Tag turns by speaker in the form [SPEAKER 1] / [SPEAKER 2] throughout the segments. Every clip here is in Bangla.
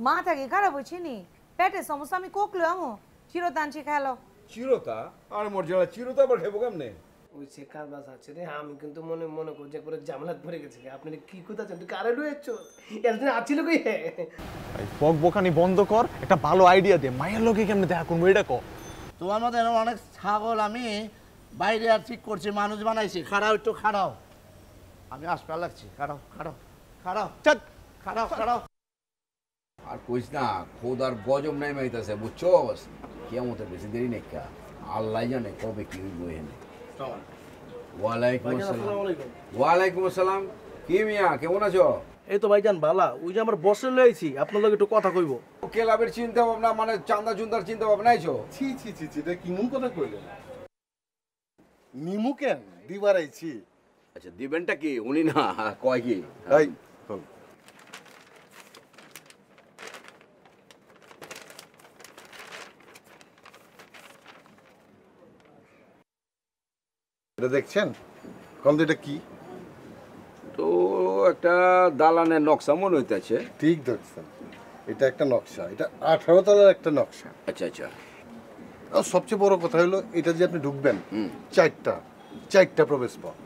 [SPEAKER 1] মাথা কি খারাপ হয়েছে নি? পেটের সমস্যা আমি কোকলো আমো চিরতা আনছি খেলো।
[SPEAKER 2] চিরতা? আর মর্যাদা চিরতা আবার খেবো কেমনে?
[SPEAKER 3] ওই সে কার বাস আছে রে, আমি কিন্তু মনে মনে করছি একবারে জামলাত ভরে গেছে। আপনি কি কথা চান? তুই কারে রয়েছ? এতদিন আছিল কই?
[SPEAKER 4] এই বকবকানি বন্ধ কর, একটা ভালো আইডিয়া দে। মায়ের লোকে কেমনে দেখা করবো এটা কর।
[SPEAKER 5] তোমার মতো অনেক ছাগল আমি বাইরে আর ঠিক করছি, মানুষ বানাইছি। খাড়াও, একটু খাড়াও। আমি আসপা লাগছি। খাড়াও খাড়াও খাড়াও,
[SPEAKER 4] চাক
[SPEAKER 5] খাড়াও খাড়াও।
[SPEAKER 2] আর কইস না, খোদার গজব নাই মাইতাছে, বুঝছো? কিয়ামতের বেশি দেরি নেই কা, আল্লাহ জানে কবে কি হইব এনে। ওয়ালাইকুম আসসালাম। ওয়ালাইকুম আসসালাম। কি মিয়া, কেমন আছো?
[SPEAKER 6] এই তো ভাইজান বালা, ওই যে আমার বসে লইছি, আপনার লগে একটু কথা কইব।
[SPEAKER 2] ক্লাবের চিন্তা ভাবনা, মানে চান্দা চুন্দার চিন্তা ভাবনা আইছো?
[SPEAKER 7] ছি ছি ছি ছি, এটা কেমন কথা কইলেন? নিমু কেন দিবার আইছি?
[SPEAKER 2] আচ্ছা, দিবেনটা কি উনি না কয় কি?
[SPEAKER 7] এই শোন, এটা দেখছেন? কম এটা কি?
[SPEAKER 2] তো একটা দালানের নকশা মনে হইতেছে।
[SPEAKER 7] ঠিক দেখছেন, এটা একটা নকশা। এটা 18 তলার একটা নকশা।
[SPEAKER 2] আচ্ছা আচ্ছা।
[SPEAKER 7] আর সবচেয়ে বড় কথা হলো, এটা যে আপনি ঢুকবেন, চারটা প্রবেশ পথ,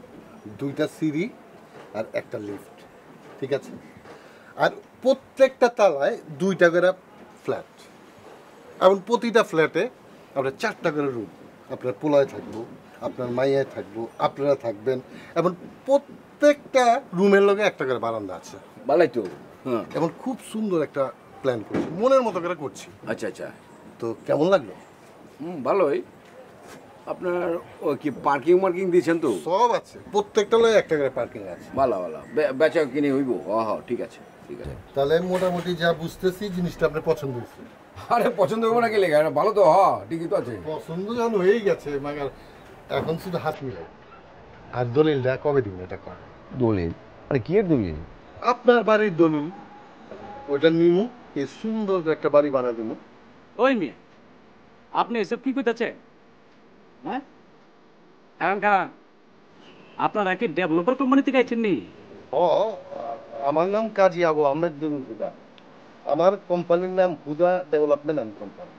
[SPEAKER 7] 2টা সিঁড়ি আর একটা লিফট, ঠিক আছে? আর প্রত্যেকটা তলায় 2টা করে ফ্ল্যাট, এবং প্রতিটা ফ্ল্যাটে আমরা 4টা করে রুম। আপনার পোলায় থাকবো, আপনার মাইয়ায় থাকবো, আপনারা থাকবেন, এবং প্রত্যেকটা রুমের লগে একটা করে বারান্দা আছে।
[SPEAKER 2] ভালোই তো। হ্যাঁ,
[SPEAKER 7] এবং খুব সুন্দর একটা প্ল্যান করছি, মনের মতো করে করছি।
[SPEAKER 2] আচ্ছা আচ্ছা।
[SPEAKER 7] তো কেমন লাগলো?
[SPEAKER 2] ভালোই। আপনার ও কি পার্কিং মার্কিং দিয়েছেন তো?
[SPEAKER 7] সব আছে, প্রত্যেকটা লগে একটা করে পার্কিং আছে।
[SPEAKER 2] ভালো ভালো, বেচা কিনে হইব। হ্যাঁ ঠিক আছে ঠিক আছে।
[SPEAKER 7] তাহলে মোটামুটি যা বুঝতেছি, জিনিসটা আপনার পছন্দ হয়েছে।
[SPEAKER 2] আরে পছন্দ হবো না কি লেগে, ভালো তো। হ্যাঁ ঠিকই তো আছে।
[SPEAKER 7] পছন্দ যখন হয়েই গেছে, মাগার এখন শুধু হাত মিলাই। আর দলিলটা কবে দিবেন এটা কর?
[SPEAKER 2] দলিল? আরে কি এর দলিল?
[SPEAKER 7] আপনার বাড়ির দলিল। ওইটা নিমু, এই সুন্দর একটা বাড়ি বানা দিমু।
[SPEAKER 8] ওই মেয়ে, আপনি এসব কি করতেছে? হ্যাঁ, এখন কারণ আপনারা কি ডেভেলপার কোম্পানি থেকে আইছেন নি?
[SPEAKER 7] ও, আমার নাম কাজী আবু আহমেদ হুদা। আমার কোম্পানির নাম হুদা ডেভেলপমেন্ট অ্যান্ড কোম্পানি।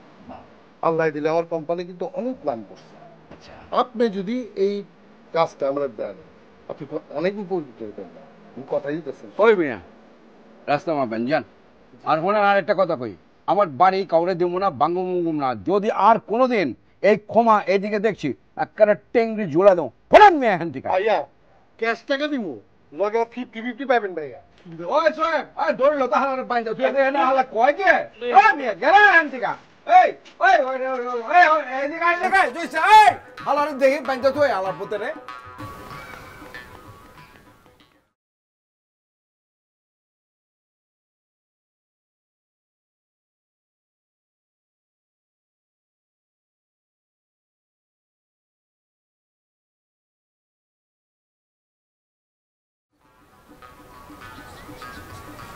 [SPEAKER 7] আল্লাহ দিলে আমার কোম্পানি কিন্তু অনেক নাম করছে। আপনি যদি এই কাজটা আমরা দেন, আপনি অনেক উপকৃত হইতেন না। কথাই দিতেছেন।
[SPEAKER 2] ওই মিয়া, রাস্তা মাপেন যান। আর শোনেন, আর একটা কথা কই, আমার বাড়ি কাউরে দেবো না, বাঙ্গুম মুঙ্গুম না। যদি আর কোনোদিন এই ক্ষমা এইদিকে দেখছি, একটা টেংরি জোড়া দেবো। শোনেন মিয়া, এখান থেকে
[SPEAKER 7] ভাইয়া ক্যাশ টাকা দিব, লগে 50-50 পাবেন ভাইয়া।
[SPEAKER 2] ওই সোহেব, ওই ধরলো তাহলে বাইন দাও। তুই এখানে হালা কয় কে? ওই মিয়া গেল এখান থেকে। এই ওই ওই ওই ওই এদিকে এদিকে তুইছে। এই হালার দেখি বাইন দাও তুই হালার পুতে রে।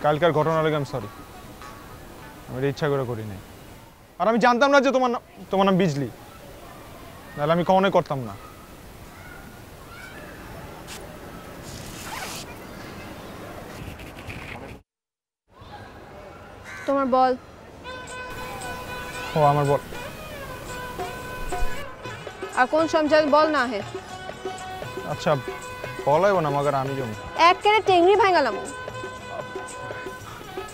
[SPEAKER 4] কালকার ঘটনা লাগে আমি সরি, আমি এটা ইচ্ছা করে করি নাই। আর আমি জানতাম না যে তোমার নাম বিজলি, নাহলে আমি কখনোই করতাম না।
[SPEAKER 9] তোমার বল।
[SPEAKER 4] ও আমার বল।
[SPEAKER 9] আর কোন সমঝাল বল না হে?
[SPEAKER 4] আচ্ছা বলাইব না, মগার আমি জমি
[SPEAKER 9] এক কেড়ে টেংরি ভাঙালাম।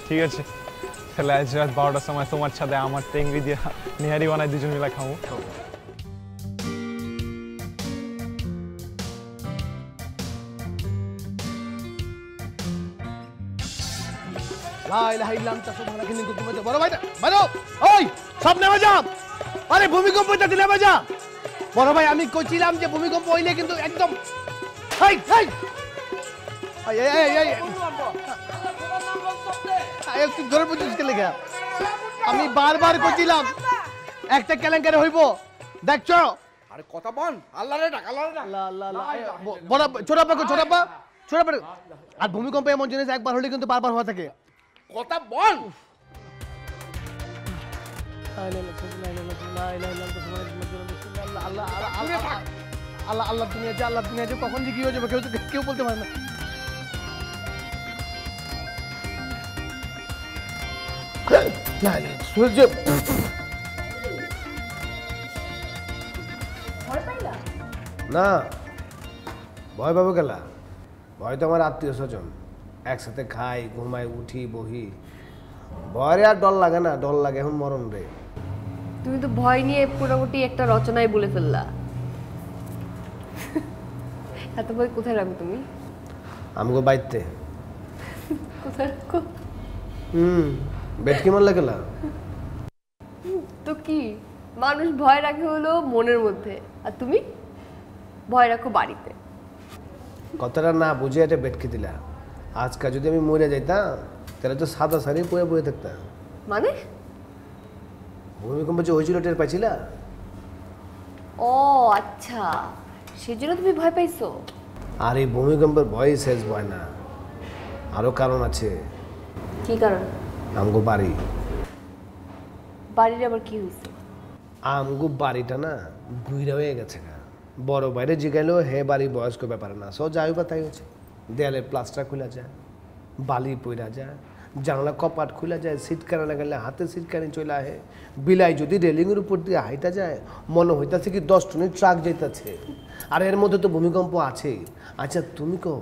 [SPEAKER 4] ঠিক আছে, তাহলে আজ রাত 12টার সময় তোমার ছাদে আমার টেংরি দিয়ে নিহারি বানাই, দুজন মিলে খাবো।
[SPEAKER 5] বড় ভাই, ওই সব নেমে যা। আরে ভূমিকম্পটা দিলে নেমে যা। বড় ভাই, আমি কইছিলাম যে ভূমিকম্প হইলে কিন্তু একদম ধরে বুঝিস কে লেখা। আমি বারবার কইছিলাম একটা কেলেঙ্কারি হইব, দেখছো?
[SPEAKER 2] আরে কথা বল, আল্লাহরে ডাক, আল্লাহরে ডাক।
[SPEAKER 5] বড় ছোটাপা আর ভূমিকম্প এমন জিনিস একবার হলে কিন্তু বারবার হওয়া থাকে।
[SPEAKER 2] কথা বল।
[SPEAKER 5] আল্লাহ দুনিয়া যে, আল্লাহ দুনিয়া যে কখন যে কি হয়ে যাবে কেউ বলতে পারে না।
[SPEAKER 3] না ভয় পাবো গেলা, ভয় তো আমার আত্মীয় স্বজন, একসাথে খাই ঘুমাই উঠি বহি, ভয় আর ডর লাগে না, ডর লাগে এখন মরণ রে।
[SPEAKER 9] তুমি তো ভয় নিয়ে মোটামুটি একটা রচনাই বলে ফেললা। এত ভয় কোথায় রাখো তুমি?
[SPEAKER 3] আমাকে বাইতে
[SPEAKER 9] কোথায় রাখো?
[SPEAKER 3] বেটকি মারলা গেলা।
[SPEAKER 9] তো কি, মানুষ ভয় রাখে হলো মনের মধ্যে, আর তুমি ভয় রাখো বাড়িতে।
[SPEAKER 3] কথাটা না বুঝে এটা বেটকে দিলা। আজকাল যদি আমি মরে যাইতাম তাহলে তো সাদা শাড়ি পরে বয়ে থাকতাম।
[SPEAKER 9] মানে?
[SPEAKER 3] ভূমিকম্প যে হয়েছিল টের পাইছিলা?
[SPEAKER 9] ও আচ্ছা, সেজন্য তুমি ভয় পাইছো?
[SPEAKER 3] আর এই ভূমিকম্পের ভয় শেষ ভয় না, আরো কারণ আছে।
[SPEAKER 9] কি কারণ?
[SPEAKER 3] আমগো বাড়ি।
[SPEAKER 9] বাড়ির আবার কি হয়েছে?
[SPEAKER 3] আমগো বাড়িটা না বুইরা হয়ে গেছে না। বড় বাইরে জিগাইলেও হে বাড়ি বয়স্ক ব্যাপার না, সব যাই বা তাই হচ্ছে। দেয়ালের প্লাস্টার খোলা যায়, বালি পইরা যায়, জানলা কপাট খোলা যায়, সিটকানা লাগালে হাতে সিটকানি চলে আহে। বিলাই যদি রেলিংয়ের উপর দিয়ে হাইটা যায় মনে হইতাছে কি 10 টনের ট্রাক যাইতাছে। আর এর মধ্যে তো ভূমিকম্প আছে। আচ্ছা তুমি কো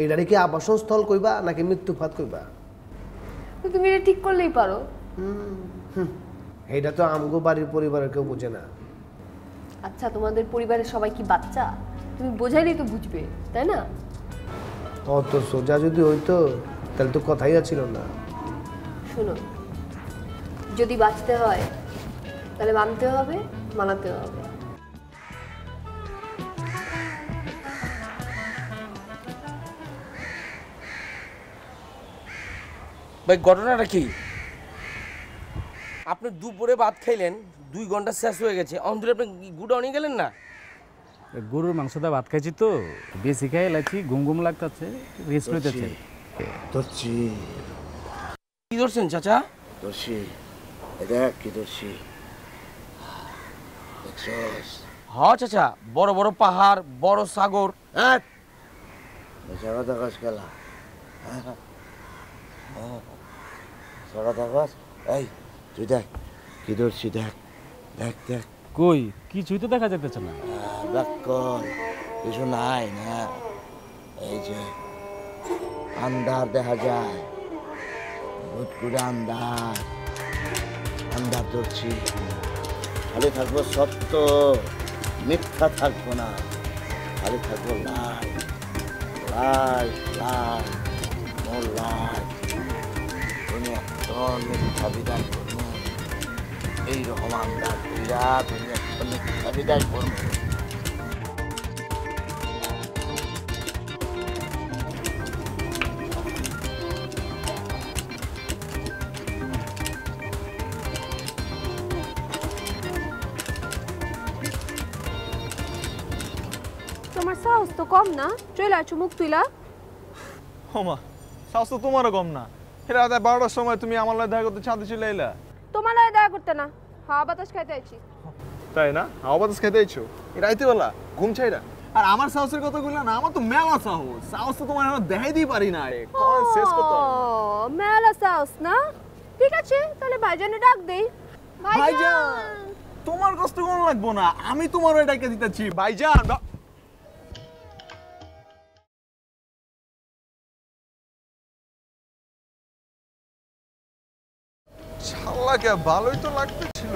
[SPEAKER 3] এটারে কি আবাসন স্থল কইবা নাকি মৃত্যুফাত কইবা?
[SPEAKER 9] তো তুমি এটা ঠিক করলেই পারো।
[SPEAKER 3] এইটা তো আমগো বাড়ির পরিবারের কেউ বোঝে না।
[SPEAKER 9] আচ্ছা, তোমাদের পরিবারের সবাই কি বাচ্চা? তুমি বোঝাইলেই তো বুঝবে, তাই না?
[SPEAKER 3] অত সোজা যদি হইতো তাহলে তো কথাই আছিল না।
[SPEAKER 9] শোনো, যদি বাঁচতে হয় তাহলে মানতে হবে, মানাতে হবে।
[SPEAKER 6] ভাই ঘটনাটা কি? আপনি দুপুরে ভাত খাইলেন, 2 ঘন্টা শেষ হয়ে গেছে, অন্তরে আপনি গুডাউনে গেলেন না?
[SPEAKER 8] গরুর মাংসটা ভাত খাইছি তো, বেশি খাই লাগছি, ঘুম ঘুম লাগতেছে, রেস্ট হইতেছে।
[SPEAKER 2] ধরছি
[SPEAKER 6] কি ধরছেন চাচা?
[SPEAKER 2] ধরছি, দেখ কি ধরছি।
[SPEAKER 6] হ্যাঁ চাচা, বড় বড় পাহাড়, বড় সাগর।
[SPEAKER 2] সাগা থাকাস খেলা, সাগা থাকাস। এই তুই দেখ কি ধরছি, দেখ দেখ দেখ।
[SPEAKER 8] কই কিছুই তো দেখা যেতেছে না।
[SPEAKER 2] দেখ কর, কিছু নাই না। এই যে আন্ধার দেখা যায়, ভুটকুড়ে আন্ধার, আন্ধার ধরছি। খালি থাকবো সত্য, মিথ্যা থাকবো না, খালি থাকবো লাই লাই লাই মোর লাই। তুমি একজন মিথ্যা বিদায় করবো, এইরকম আন্ধার তুইরা তুমি একজন মিথ্যা বিদায় করবো।
[SPEAKER 9] তোমার সাহস তো কম না, চলে আসো মুখ তুইলা।
[SPEAKER 4] ওমা, সাহস তো তোমারও কম না। রাত 12টার সময় তুমি আমার লাগে দেখা করতে ছাদে চলে এলা।
[SPEAKER 9] তোমার লাগে দেখা করতে না, হাওয়া বাতাস খাইতে আইছি।
[SPEAKER 4] তাই না? হাওয়া বাতাস খেতে আইছো এই রাইতে বেলা ঘুম ছাইরা? আর আমার সাহসের কথা বললা না, আমার তো মেলা সাহস। সাহস তো তোমার এখন দেখাই দিই পারি না। আরে কোন শেষ করতে হবে।
[SPEAKER 9] মেলা সাহস না? ঠিক আছে, তাহলে ভাইজানে ডাক দেই।
[SPEAKER 4] ভাইজান, তোমার কষ্ট কোন লাগবো না, আমি তোমার ওই ডাকে দিতেছি। ভাইজান শালাকে ভালোই তো লাগতেছিল।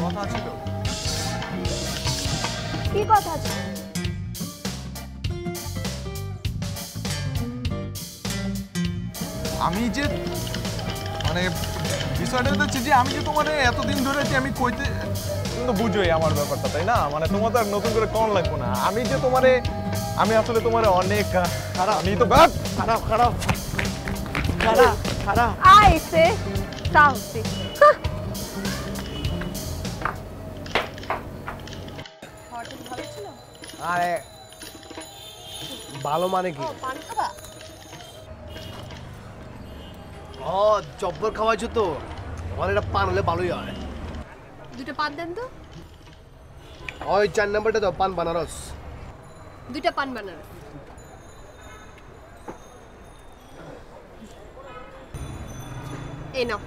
[SPEAKER 4] কথা ছিল।
[SPEAKER 9] কি কথা আছে?
[SPEAKER 4] আমি যে মানে বিষয়টা হচ্ছে যে আমি যে তোমার এতদিন ধরে যে আমি কইতে, তুমি তো বুঝোই আমার ব্যাপারটা, তাই না? মানে তোমার তো আর নতুন করে কম লাগবো না। আমি যে তোমারে, আমি আসলে তোমার অনেক খারাপ, আমি তো খারাপ খারাপ খারাপ খারাপ
[SPEAKER 9] আইছে সাহসী।
[SPEAKER 3] আরে ভালো মানে কি?
[SPEAKER 9] পানি খাবা?
[SPEAKER 3] ও জব্বর খাওয়াইছো তো, আমার এটা পান হলে ভালোই হয়।
[SPEAKER 9] 2টা পান দেন তো।
[SPEAKER 3] ওই 4 নম্বরটা দাও, পান বানারস।
[SPEAKER 9] 2টা পান বানারস। এই নাও।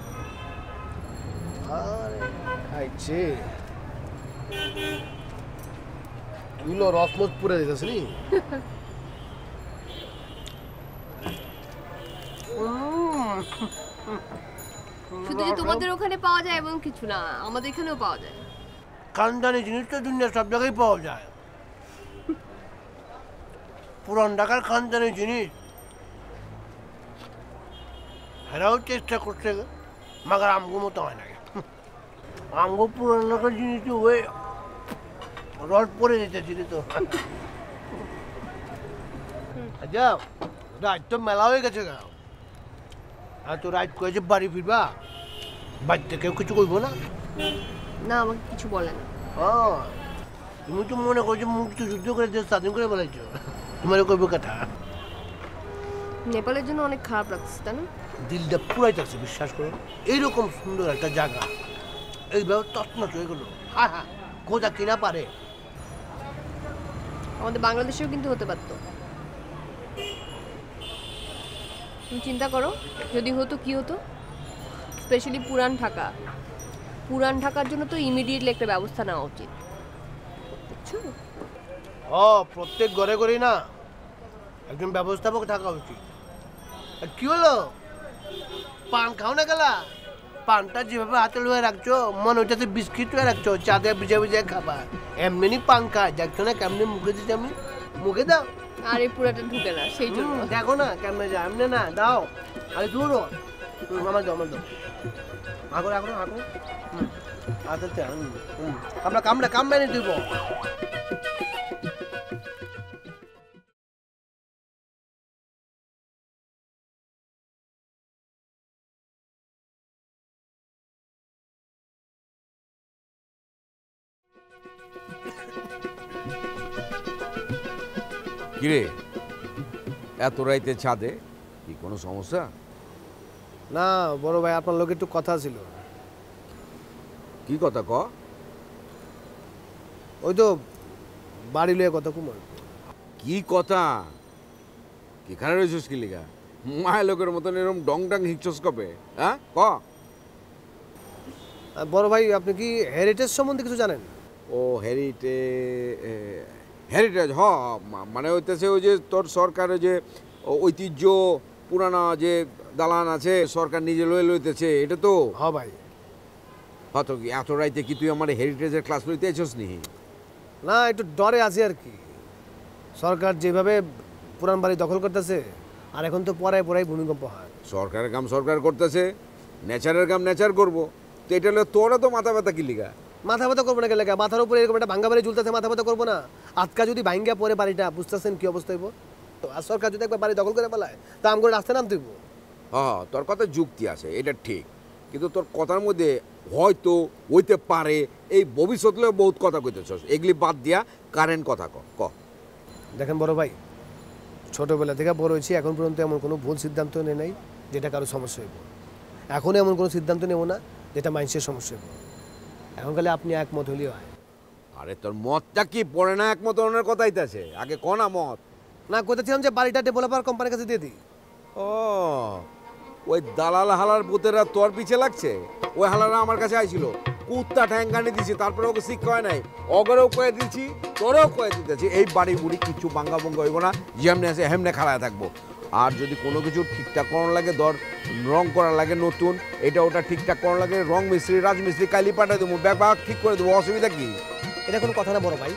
[SPEAKER 3] আরে খাইছে তুইলো রসমস পুরে দিতেছ নি।
[SPEAKER 9] শুধু যে তোমাদের ওখানে পাওয়া যায় এমন কিছু না, আমাদের এখানেও পাওয়া যায়।
[SPEAKER 5] খানদানি জিনিস তো দুনিয়ার সব জায়গায় পাওয়া যায়। পুরান ঢাকার খানদানি জিনিস এরাও চেষ্টা করছে, মাগার আমগো মতো হয় না। আমগো পুরান ঢাকার জিনিস ওই রড পরে যেতেছিল তো। আচ্ছা রাত তো মেলা হয়ে গেছে গা, আর তো রাত কয়েছে বাড়ি ফিরবা, বাড়িতে কেউ কিছু কইব না?
[SPEAKER 9] না, আমাকে কিছু বলে না।
[SPEAKER 5] তুমি তো মনে করছো মুক্ত যুদ্ধ করে দেশ স্বাধীন করে বলেছ, তোমার কইব কথা।
[SPEAKER 9] নেপালের জন্য অনেক খারাপ লাগছে, তাই না?
[SPEAKER 5] দিলটা পুরাই থাকছে, বিশ্বাস করো। এইরকম সুন্দর একটা জায়গা এইভাবে তৎনচ হয়ে গেল। হ্যাঁ হ্যাঁ, খোঁজা কিনা পারে।
[SPEAKER 9] আমাদের বাংলাদেশেও কিন্তু হতে পারতো। তুমি চিন্তা করো, যদি হতো কি হতো। স্পেশালি পুরান ঢাকা, পুরান ঢাকার জন্য তো ইমিডিয়েটলি একটা ব্যবস্থা নেওয়া উচিত, বুঝছো?
[SPEAKER 5] প্রত্যেক ঘরে ঘরেই না একজন ব্যবস্থাপক থাকা উচিত। আর কি হলো, পান খাও না গেলা? পানটা যেভাবে হাতে লয়ে রাখছো মনে হচ্ছে বিস্কিট লয়ে রাখছো, চাঁদে ভিজে ভিজে খাবা। এমনি পান খায়, দেখছো না কেমনি মুখে দিচ্ছি আমি? মুখে দাও।
[SPEAKER 9] আর এই পুরাটা ঢুকে না, সেই জন্য।
[SPEAKER 5] দেখো না কেমনে যায়, এমনি না দাও। আরে দূর আমার দাও, আমার দাও। আগো রাখো আগো। আচ্ছা আমরা কাম মেনে দিব।
[SPEAKER 2] কিরে এত রাইতে ছাদে, কি কোনো সমস্যা?
[SPEAKER 3] না বড় ভাই, আপনার লোক একটু কথা ছিল।
[SPEAKER 2] কি কথা ক?
[SPEAKER 3] ওই তো বাড়ি লয়ে কথা কুমার।
[SPEAKER 2] কি কথা? কি খারাপ রয়েছিস কি লিগা? মায়ের লোকের মতন এরকম ডং ডাং হিকছস কবে? হ্যাঁ ক।
[SPEAKER 3] বড় ভাই, আপনি কি হেরিটেজ সম্বন্ধে কিছু জানেন?
[SPEAKER 2] ও হেরিটেজ হ, মানে হইতেছে ওই যে তোর সরকারের যে ঐতিহ্য পুরানা যে দালান আছে সরকার নিজে লয়ে লইতেছে, এটা তো।
[SPEAKER 3] হ ভাই।
[SPEAKER 2] হতো কি এত রাইতে কি তুই আমার হেরিটেজের ক্লাস লইতে আছিস নি?
[SPEAKER 3] না, একটু ডরে আছি আর কি। সরকার যেভাবে পুরান বাড়ি দখল করতেছে, আর এখন তো পড়ায় পড়ায় ভূমিকম্প হয়।
[SPEAKER 2] সরকারের কাম সরকার করতেছে, নেচারের কাম নেচার করবো, তো এটা হলো তোরা তো মাথা ব্যথা কি লিগা?
[SPEAKER 3] মাথা ব্যথা করবো না কেন? মাথার উপরে এরকম একটা ভাঙ্গা বাড়ি ঝুলতেছে, মাথা ব্যথা করবো না? আজকা যদি ভাঙ্গা পরে বাড়িটা, বুঝতেছেন কি অবস্থা হইব? আর সরকার যদি একবার বাড়ি দখল করে ফেলায়, তা আমি করে রাস্তায় নাম দিব।
[SPEAKER 2] হ্যাঁ তোর কথা যুক্তি আছে, এটা ঠিক, কিন্তু তোর কথার মধ্যে হয়তো হইতে পারে এই ভবিষ্যৎ বহুত কথা কইতেছস, এগুলি বাদ দিয়া কারেন্ট কথা ক।
[SPEAKER 3] দেখেন বড় ভাই, ছোটবেলা থেকে বড় হয়েছি, এখন পর্যন্ত এমন কোনো ভুল সিদ্ধান্ত নেই নাই যেটা কারো সমস্যা হইব। এখন এমন কোনো সিদ্ধান্ত নেব না যেটা মানুষের সমস্যা হইব। এখন খালি আপনি একমত হলেই হয়।
[SPEAKER 2] আরে তোর মতটা কি পড়ে না একমত অনের কথাই আছে, আগে ক না মত।
[SPEAKER 3] না, কোথাছিলাম যে বাড়িটা ডেভেলপার কোম্পানির কাছে দিয়ে দিই।
[SPEAKER 2] ও ওই দালাল হালার পুতেরা তোর পিছে লাগছে? ওই হালারা আমার কাছে আইছিল, কুত্তা ঠ্যাঙ্গানি দিছি, তারপরে ওকে শিক্ষা হয় নাই, অগরেও কয়ে দিচ্ছি, তোরেও কয়ে দিতেছি, এই বাড়ি বুড়ি কিছু বাঙ্গা বঙ্গা হইব না, যেমনি আছে হেমনে খাড়ায় থাকবো। আর যদি কোনো কিছু ঠিকঠাক করানো লাগে, ধর রং করা লাগে নতুন, এটা ওটা ঠিকঠাক করানো লাগে, রং মিস্ত্রি রাজমিস্ত্রি কালি পাঠাই দেবো, ব্যাগ ঠিক করে দেবো, অসুবিধা কি?
[SPEAKER 3] এটা কোনো কথা না বড় ভাই।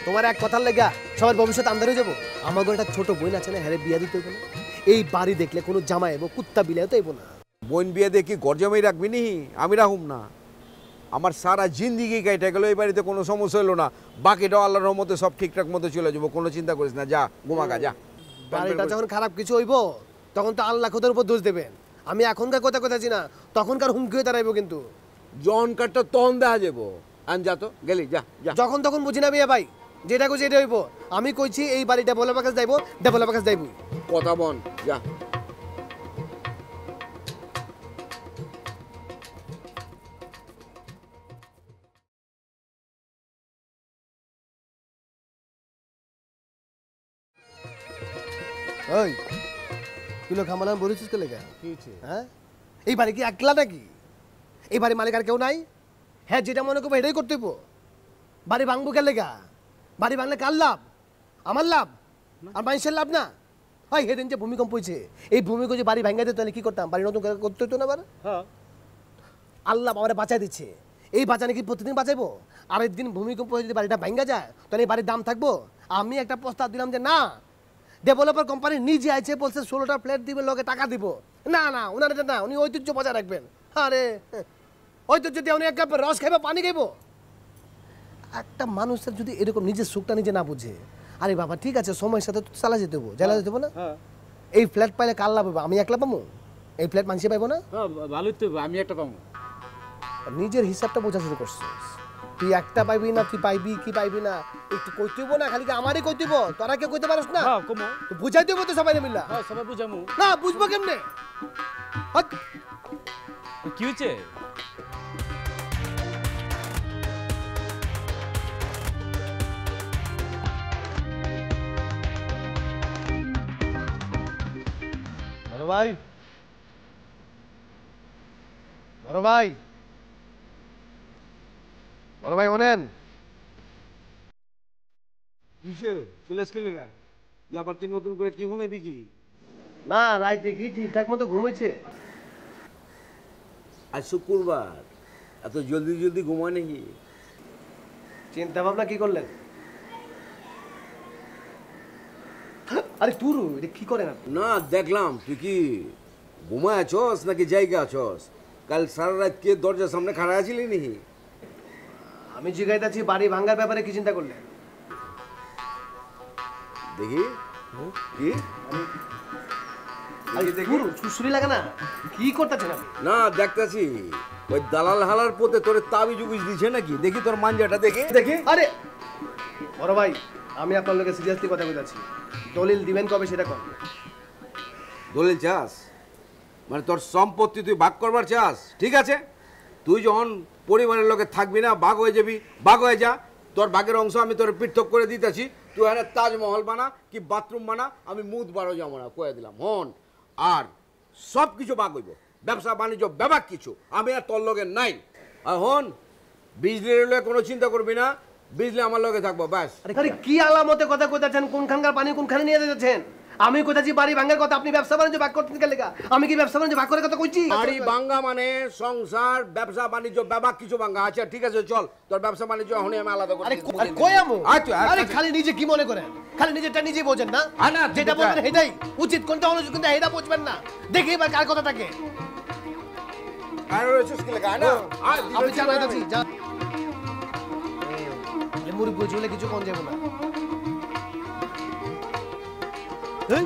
[SPEAKER 3] তোমার এক কথার লেগা সবার ভবিষ্যৎ আন্দার হয়ে যাবো। আমার ঘরে একটা ছোট বোন আছে না, হ্যাঁ বিয়া দিতে হইব না? এই বাড়ি দেখলে কোনো জামাই এবো, কুত্তা বিলাই তো এবো না।
[SPEAKER 2] বোন বিয়ে দেখি গরজামাই রাখবি নি? আমি রাখুম না। আমার সারা জিন্দিগি কাইটা গেল, এই বাড়িতে কোনো সমস্যা হলো না, বাকিটাও আল্লাহর রহমতে সব ঠিকঠাক মতো চলে যাবো, কোনো চিন্তা করিস না, যা ঘুমাগা যা।
[SPEAKER 3] বাড়িটা যখন খারাপ কিছু হইব তখন তো আল্লাহ খোদার উপর দোষ দেবেন। আমি এখনকার কথা কথাছি না, তখনকার হুমকি হয়ে দাঁড়াইবো কিন্তু।
[SPEAKER 2] জনকারটা তখন দেখা যাবো। আন যা তো, গেলি যা যা।
[SPEAKER 3] যখন তখন বুঝি না বিয়া ভাই, যেটা কইছি এটা হইব। আমি কইছি এই বাড়িটা ডেভেলপার কাছে যাইবো, ডেভেলপার কাছে যাইবো।
[SPEAKER 2] কথা বল যা।
[SPEAKER 5] ওই কিলো খামালাম বলেছিস কে লেগা হ্যাঁ এই বাড়ি কি একলা নাকি এই বাড়ি মালিক আর কেউ নাই হ্যাঁ যেটা মনে করবো এটাই করতে হইব বাড়ি ভাঙবো কে লেগা বাড়ি ভাঙলে কার লাভ আমার লাভ আর মানুষের লাভ না হয় সেদিন যে ভূমিকম্প হয়েছে এই ভূমিকম্প যে বাড়ি ভাঙা দিত তাহলে কি করতাম বাড়ি নতুন করতে হতো না আবার আল্লাহ বাবারে বাঁচাই দিচ্ছে এই বাঁচানে কি প্রতিদিন বাঁচাইবো আর একদিন ভূমিকম্প হয়ে যদি বাড়িটা ভাঙা যায় তাহলে এই বাড়ির দাম থাকবো আমি একটা প্রস্তাব দিলাম যে না ডেভেলপার কোম্পানি নিজে আছে বলছে 16টা ফ্ল্যাট দিবে লোকে টাকা দিব না না ওনার এটা না উনি ঐতিহ্য বজায় রাখবেন আরে ঐতিহ্য দিয়ে উনি এক কাপ রস খাইবো পানি খাইবো একটা মানুষের যদি এরকম নিজের সুখটা নিজে না বুঝে আরে বাবা ঠিক আছে সময়ের সাথে তো চালা যেতে হবো জ্বালা যেতে হবো না এই ফ্ল্যাট পাইলে কার লাভ হবে আমি একলা পাবো এই ফ্ল্যাট মানুষে পাইবো না
[SPEAKER 8] ভালোই তো আমি একটা পাবো
[SPEAKER 5] নিজের হিসাবটা বোঝা শুরু করছিস তুই একটা পাইবি না তুই পাইবি কি পাইবি না একটু কইতেইব না খালি কি আমারই কইতেইব তোরা কে কইতে পারছ না
[SPEAKER 8] হ্যাঁ কমো
[SPEAKER 5] তো বুঝাই দেব তো সবাই মিলা
[SPEAKER 8] হ্যাঁ সবাই বুঝামু
[SPEAKER 5] না বুঝবো কেমনে
[SPEAKER 8] কি হচ্ছে
[SPEAKER 5] বড় ভাই বড় ভাই বড় ভাই ওনেন
[SPEAKER 10] কিসের প্লেস খেলে না আবার তুই নতুন করে কি ঘুমে দেখি
[SPEAKER 5] না রাইতে কি ঠিকঠাক মতো ঘুমেছে
[SPEAKER 2] আজ শুক্রবার এত জলদি জলদি ঘুমায় নাকি
[SPEAKER 5] চিন্তা ভাবনা কি করলেন আরে তুরু এটা কি করেন আপনি
[SPEAKER 2] না দেখলাম তুই কি ঘুমায় আছস নাকি জায়গা আছস কাল সারা রাত কে দরজার সামনে খাড়া আছিলি নাকি
[SPEAKER 5] আমি জিগাইতাছি বাড়ি ভাঙার ব্যাপারে কি চিন্তা করলেন
[SPEAKER 2] দেখি কি
[SPEAKER 5] সুসুরি লাগে না কি করতেছেন আপনি
[SPEAKER 2] না দেখতেছি ওই দালাল হালার পোতে তোরে তাবিজ উবিজ দিছে নাকি দেখি তোর মাঞ্জাটা দেখে
[SPEAKER 5] দেখি আরে বড় ভাই আমি আপনার লোকে সিরিয়াসলি কথা বলতেছি দলিল দিবেন কবে সেটা কর
[SPEAKER 2] দলিল চাস মানে তোর সম্পত্তি তুই ভাগ করবার চাস ঠিক আছে তুই যখন পরিবারের লোকে থাকবি না ভাগ হয়ে যাবি ভাগ হয়ে যা তোর ভাগের অংশ আমি তোর পৃথক করে দিতেছি তুই এখানে তাজমহল বানা কি বাথরুম বানা আমি মুদ বারো যাবো না কয়ে দিলাম হন আর সব কিছু ভাগ হইব ব্যবসা বাণিজ্য ব্যাপার কিছু আমি আর তোর লগে নাই আর হন বিজলির লগে কোনো চিন্তা করবি না বিজলি আমার লগে থাকবো ব্যাস
[SPEAKER 5] আরে কি আলামতে কথা কইতাছেন কোনখানকার পানি কোনখানে নিয়ে যাচ্ছেন আমি কইতাছি বাড়ি ভাঙার কথা আপনি ব্যবসা বাণিজ্য ভাগ করতেন কেন লেগা আমি কি ব্যবসা বাণিজ্য ভাগ করার কথা কইছি
[SPEAKER 2] বাড়ি ভাঙ্গা মানে সংসার ব্যবসা বাণিজ্য ব্যাপার কিছু ভাঙ্গা আচ্ছা ঠিক আছে চল তোর ব্যবসা বাণিজ্য এখনই আমি আলাদা
[SPEAKER 5] আরে
[SPEAKER 2] করে
[SPEAKER 5] কই আমু
[SPEAKER 2] আচ্ছা
[SPEAKER 5] আরে খালি নিজে কি মনে করেন খালি নিজেরটা নিজেই বোঝেন না
[SPEAKER 2] না
[SPEAKER 5] যেটা বলবেন সেটাই উচিত কোনটা অনুচিত কোনটা এটা বুঝবেন না দেখি এবার কার কথা থাকে
[SPEAKER 2] আর রয়েছে কি লাগা না
[SPEAKER 5] আমি জানাইতাছি যা এই মুরগি বুঝলে কিছু কোন যাবে না এই